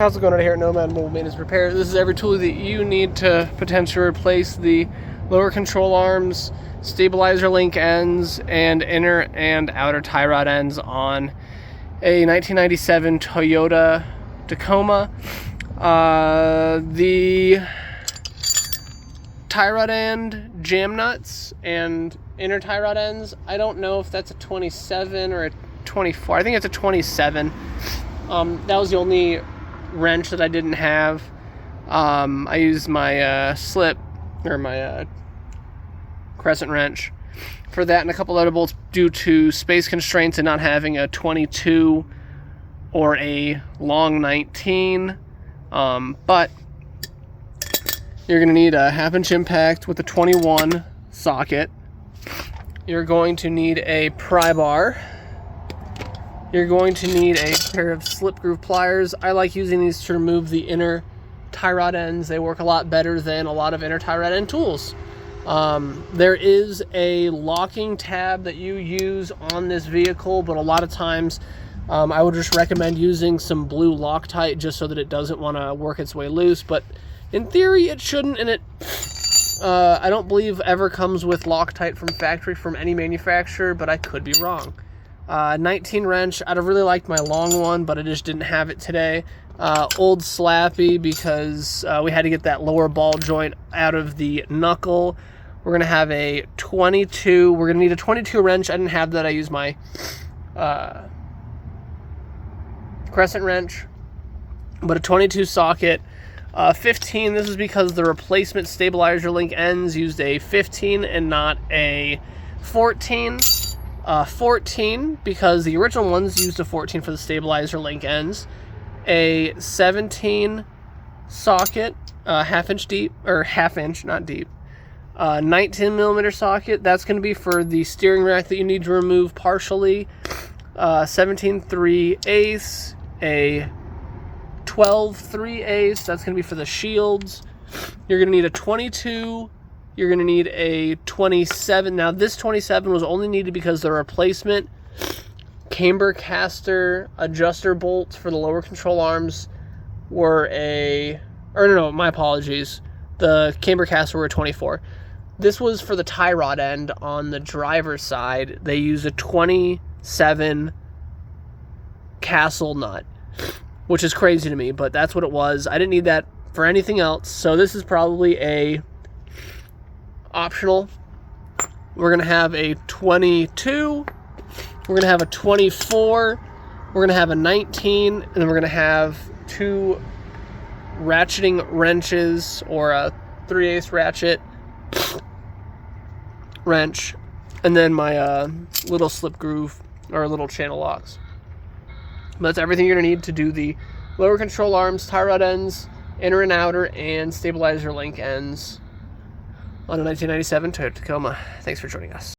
How's it going out here at Nomad Mobile Maintenance Repair? This is every tool that you need to potentially replace the lower control arms, stabilizer link ends, and inner and outer tie rod ends on a 1997 Toyota Tacoma. The tie rod end jam nuts and inner tie rod ends, I don't know if that's a 27 or a 24. I think it's a 27. That was the only wrench that I didn't have. I used my slip or my crescent wrench for that and a couple other bolts due to space constraints and not having a 22 or a long 19. But you're going to need a 1/2-inch impact with a 21 socket. You're going to need a pry bar. You're going to need a pair of slip groove pliers. I like using these to remove the inner tie rod ends. They work a lot better than a lot of inner tie rod end tools. There is a locking tab that you use on this vehicle, but a lot of times I would just recommend using some blue Loctite just so that it doesn't want to work its way loose. But in theory, it shouldn't, and it I don't believe ever comes with Loctite from factory from any manufacturer, but I could be wrong. 19 wrench. I'd have really liked my long one, but I just didn't have it today. Old Slappy because we had to get that lower ball joint out of the knuckle. We're going to have a 22. We're going to need a 22 wrench. I didn't have that. I used my crescent wrench, but a 22 socket. 15. This is because the replacement stabilizer link ends used a 15 and not a 14. 14 because the original ones used a 14 for the stabilizer link ends. A 17 socket, 1/2-inch deep, or 1/2-inch, not deep. 19mm socket. That's going to be for the steering rack that you need to remove partially. 17 3/8. A 12 3/8. That's going to be for the shields. You're going to need a 22. You're going to need a 27. Now, this 27 was only needed because the replacement camber caster adjuster bolts for the lower control arms were my apologies. The camber caster were a 24. This was for the tie rod end on the driver's side. They used a 27 castle nut, which is crazy to me, but that's what it was. I didn't need that for anything else, so this is probably a optional. We're going to have a 22, we're going to have a 24, we're going to have a 19, and then we're going to have 2 ratcheting wrenches or a 3/8 ratchet wrench, and then my little slip groove or little channel locks. That's everything you're going to need to do the lower control arms, tie rod ends, inner and outer, and stabilizer link ends on a 1997 Toyota Tacoma. Thanks for joining us.